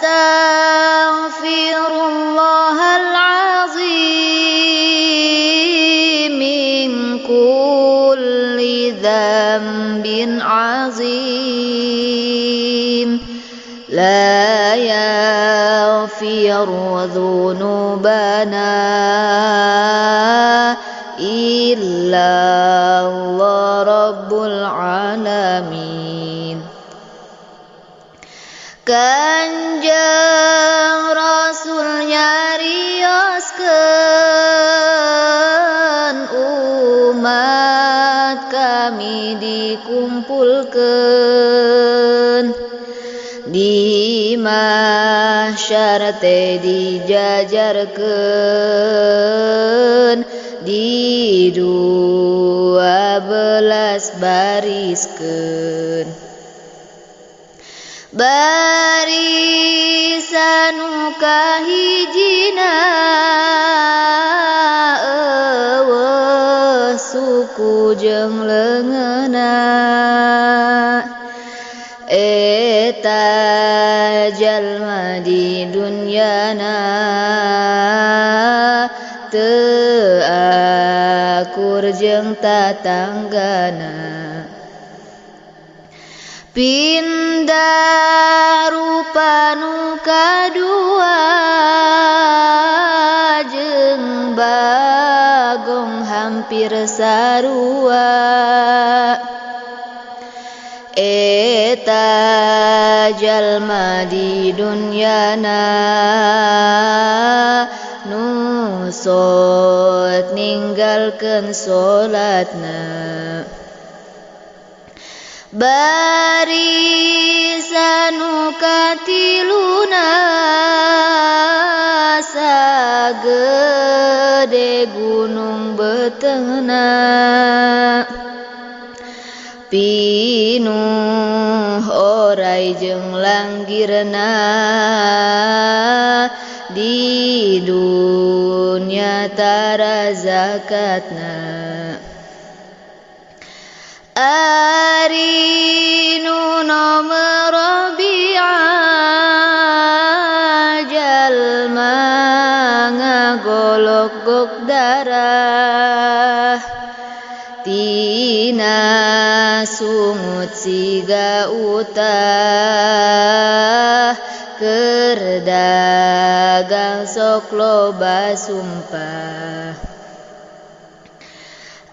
astaghfirullahal azim min kulli dzambin azim la yaghfiru dzunubana illa Allah rabbul alamin. Kanjeng Rasul nyarioskeun umat kami dikumpulkeun di mahsyar teh dijajarkeun di 12 bariskeun barisan nu kahijina eueuh suku jeung leungeunna eta jalma di dunyana teu akur jeung tatanggana pindah rupa nu kadua jeung bagong hampir sarua eta jalma di dunyana nu sot ninggalkeun salatna barisan nu katiluna sagede gunung beteungna pinuh oray jeung langgirna di dunya tara zakatna ari nu nomer rabi'ah jalma ngagolok-gok darah tina sungut siga utah keur dagang sok loba sumpah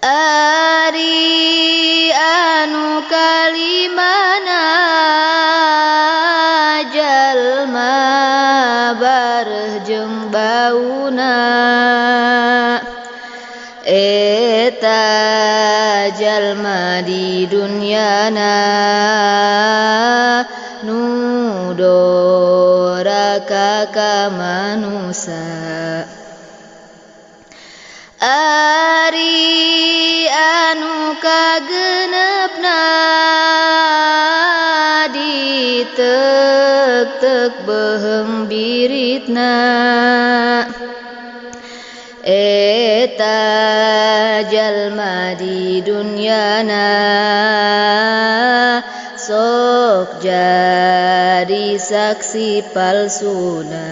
ari anu kalimana jalma bareuh jeung bauna eta jalma di dunyana nu doraka ka manusa ari anu kageunepna diteuk-teuk beuheung biritna eta jalma di dunyana sok jadi saksi palsuna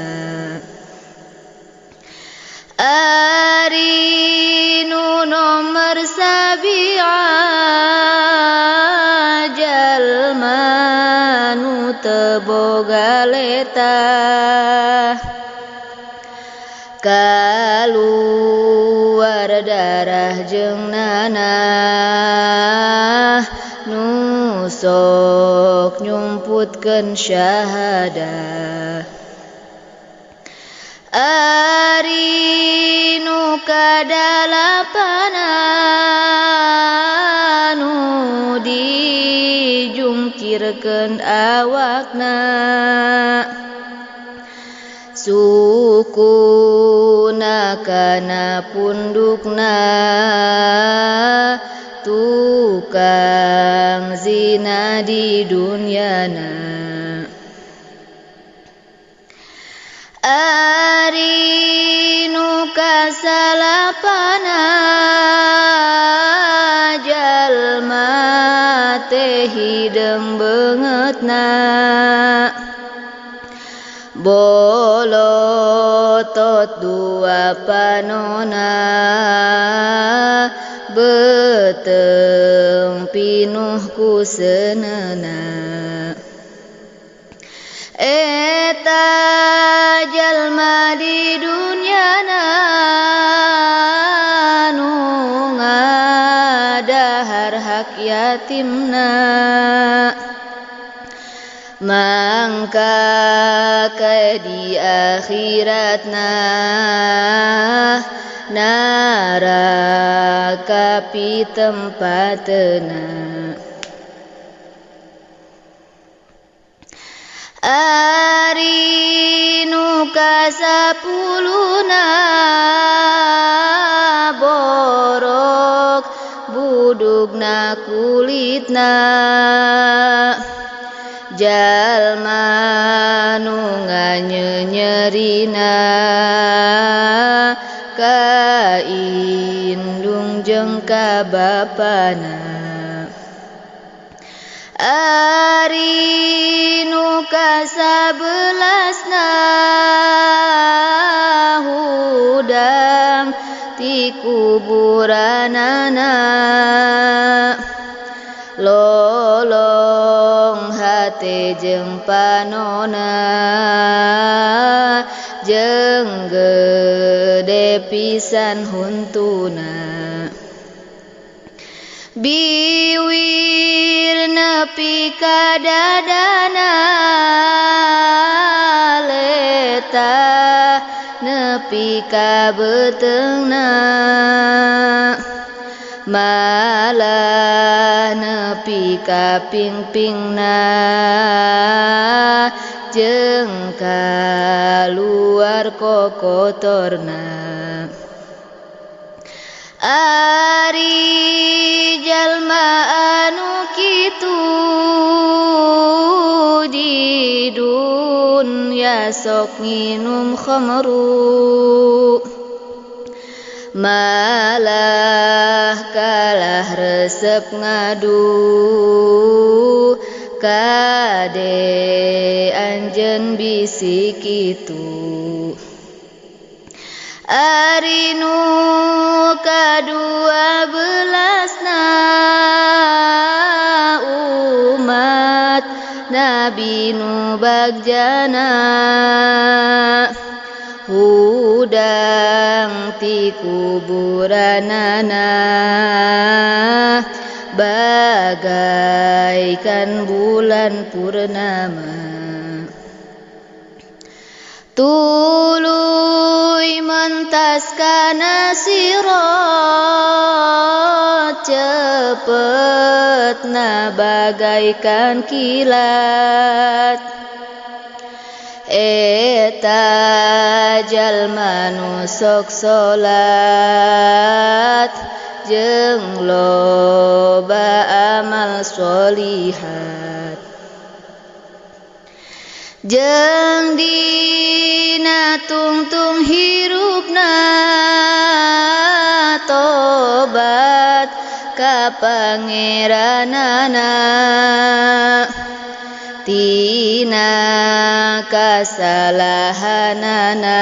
ari nu nomer sabi'ah jalma nu teu boga letah kaluar darah jeung nanah nu sok nyumputkeun syahadah ari nu kadalapana nu dijungkirkeun awakna sukuna kana pundukna tukang zina di dunyana ari nu kasalapana jalma teh hideung beungeutna bolotot dua panona beteng pinuh ku seuneuna eta jalma di dunyana nu ngadahar hak yatimna mangka ke di akhiratna neraka pi tempatna ari nu kasapuluna borok budugna kulitna jalma nu nganyerina ka indung jeung ka bapana ari nu kasabelasna hudang ti kuburanana lolong hate jeung panona jeung gede pisan huntuna biwir nepi ka dadana leta nepi ka beteungna malah nepi ka pingpingna jeung kaluar kokotorna ari jalma anu kitu di dunya sok nginum khamru malah kalah resep ngadu kade anjeun bisi kitu ari nu kadua belasna umat Nabi nu bagjana hudang ti kuburanana bagaikan bulan purnama tuluy mentas kana sirat cepetna bagaikan kilat eta jalma nu sok salat jeung loba amal sholihat jeung dina tungtung hirupna tobat ka pangeranana tina kasalahanana